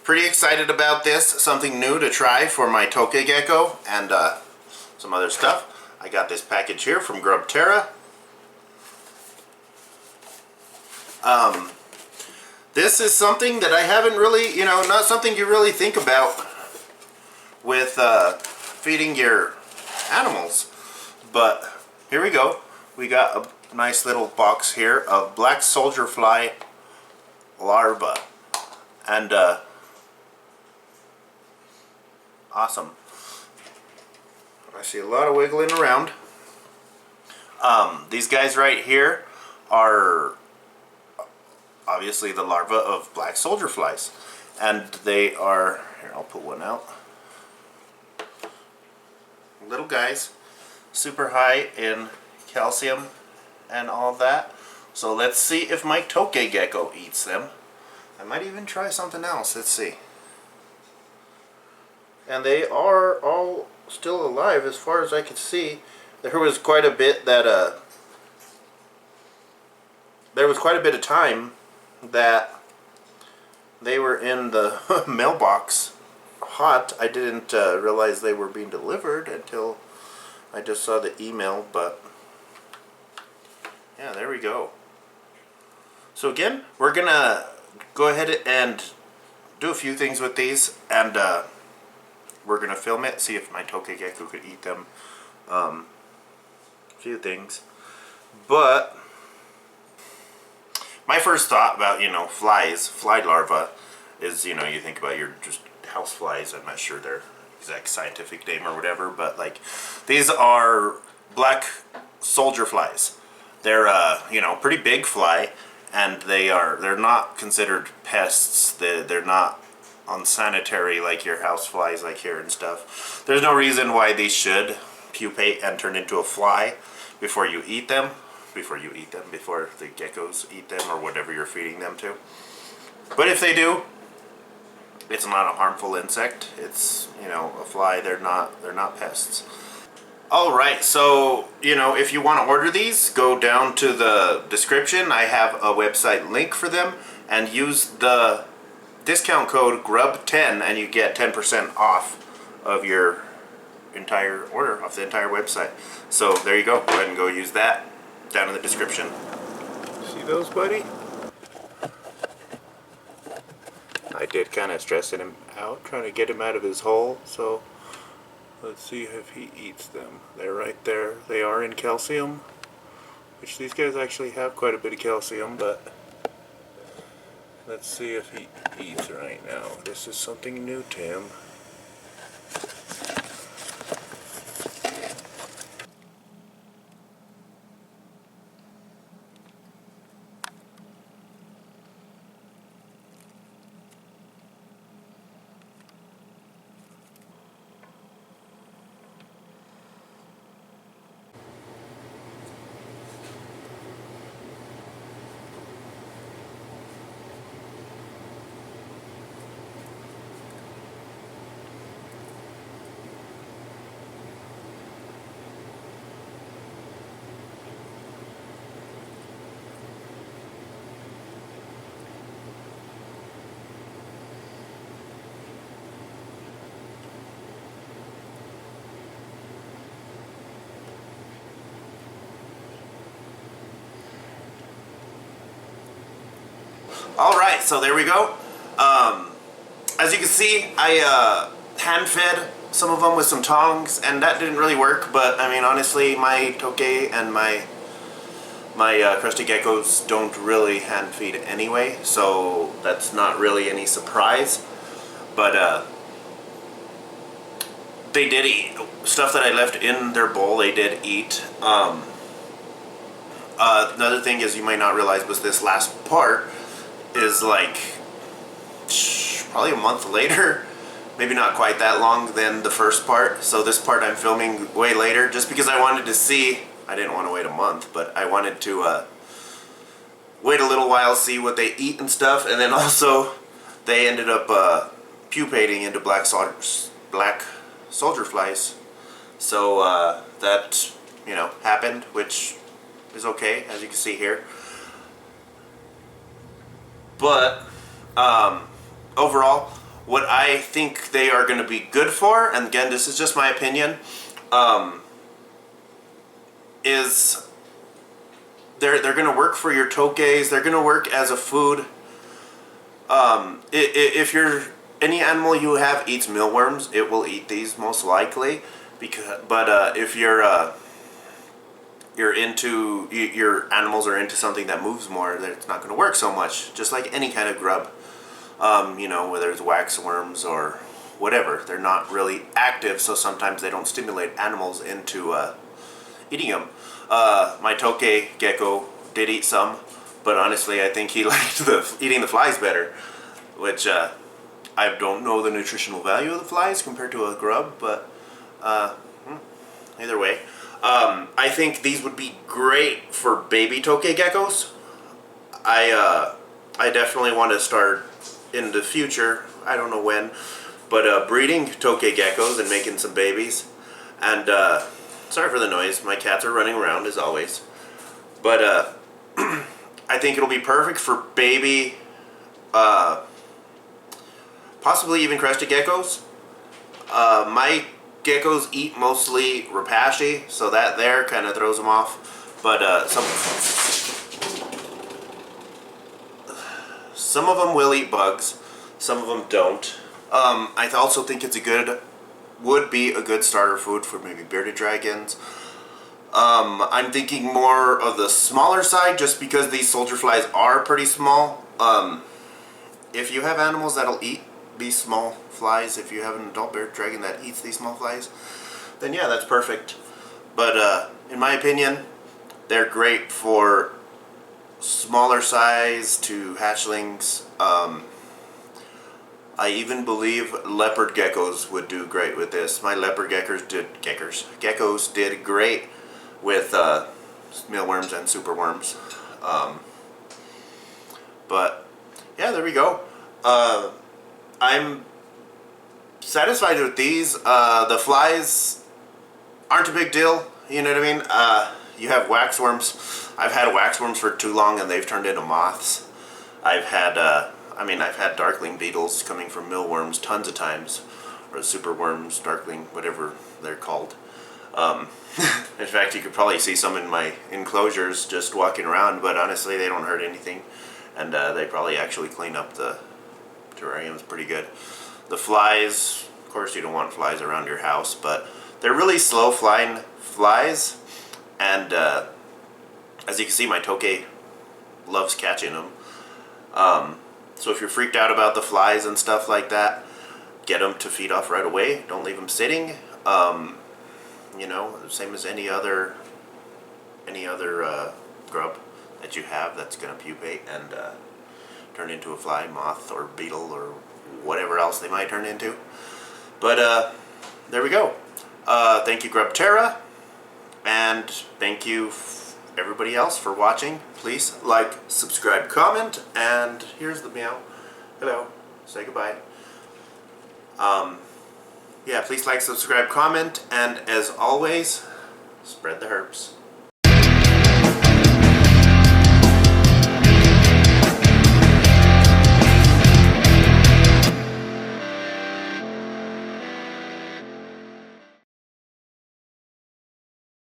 pretty excited about this. Something new to try for my toke gecko and some other stuff. I got this package here from GrubTerra. This is something that I haven't really, not something you really think about with feeding your animals. But here we go. We got a nice little box here of black soldier fly larvae. And awesome. I see a lot of wiggling around. These guys right here are obviously the larvae of black soldier flies, and they are, here, I'll put one out, little guys, super high in calcium and all that. So let's see if my toke gecko eats them. I might even try something else. Let's see. And they are all still alive as far as I can see. There was quite a bit that there was quite a bit of time that they were in the mailbox hot. I didn't realize they were being delivered until I just saw the email, but yeah, there we go. So again, we're gonna go ahead and do a few things with these, and we're gonna film it, see if my toke gecko could eat them. A few things, but my first thought about, fly larvae is, you think about your just house flies. I'm not sure their exact scientific name or whatever, but like these are black soldier flies. They're pretty big fly, and they're not considered pests. They're not unsanitary like your house flies like here and stuff. There's no reason why these should pupate and turn into a fly before you eat them. Before the geckos eat them or whatever you're feeding them to. But if they do, it's not a harmful insect. It's, a fly. They're not pests. Alright, so, if you want to order these, go down to the description. I have a website link for them, and use the discount code GRUB10 and you get 10% off of your entire order, off the entire website. So there you go. Go ahead and go use that down in the description. See those, buddy? I did kind of stressing him out, trying to get him out of his hole, so let's see if he eats them. They're right there. They are in calcium, which these guys actually have quite a bit of calcium, but let's see if he eats right now. This is something new to him. Alright, so there we go. As you can see, I hand-fed some of them with some tongs, and that didn't really work, but I mean, honestly, my toke and my crusty geckos don't really hand-feed anyway, so that's not really any surprise. But they did eat stuff that I left in their bowl. They did eat. Another thing is, you might not realize, was this last part is like probably a month later, maybe not quite that long than the first part. So this part I'm filming way later, just because I wanted to see. I didn't want to wait a month, but I wanted to wait a little while, see what they eat and stuff. And then also they ended up pupating into black soldier flies. So that happened, which is okay, as you can see here. But overall, what I think they are going to be good for, and again, this is just my opinion, is they're going to work for your toques. They're going to work as a food. If you're any animal you have eats mealworms, it will eat these most likely. But if your animals are into something that moves more, then it's not going to work so much. Just like any kind of grub, whether it's waxworms or whatever, they're not really active, so sometimes they don't stimulate animals into eating them. My toque gecko did eat some, but honestly, I think he liked eating the flies better, which I don't know the nutritional value of the flies compared to a grub, but either way. I think these would be great for baby toque geckos. I definitely want to start in the future, I don't know when, but breeding toque geckos and making some babies. And sorry for the noise, my cats are running around as always. But I think it'll be perfect for baby, possibly even crested geckos. My geckos eat mostly rapashi, so that there kind of throws them off. But some of them will eat bugs, some of them don't. I also think would be a good starter food for maybe bearded dragons. I'm thinking more of the smaller side, just because these soldier flies are pretty small. If you have animals that'll eat these small flies, if you have an adult bearded dragon that eats these small flies, then yeah, that's perfect. But in my opinion, they're great for smaller size to hatchlings. I even believe leopard geckos would do great with this. My leopard geckos did great with mealworms and superworms. But yeah, there we go. I'm satisfied with these. The flies aren't a big deal, you know what I mean? You have waxworms. I've had waxworms for too long and they've turned into moths. I've had darkling beetles coming from mealworms tons of times, or superworms, darkling, whatever they're called. In fact, you could probably see some in my enclosures just walking around, but honestly, they don't hurt anything, and they probably actually clean up the terrariums pretty good. The flies, of course, you don't want flies around your house, but they're really slow flying flies, and as you can see, my toque loves catching them. So if you're freaked out about the flies and stuff like that, get them to feed off right away. Don't leave them sitting. Same as any other grub that you have that's going to pupate and turn into a fly, moth, or beetle, or whatever else they might turn into. But there we go. Thank you, GrubTerra, and thank you everybody else for watching. Please like, subscribe, comment, and here's the meow. Hello. Say goodbye. Yeah, please like, subscribe, comment, and as always, spread the herps.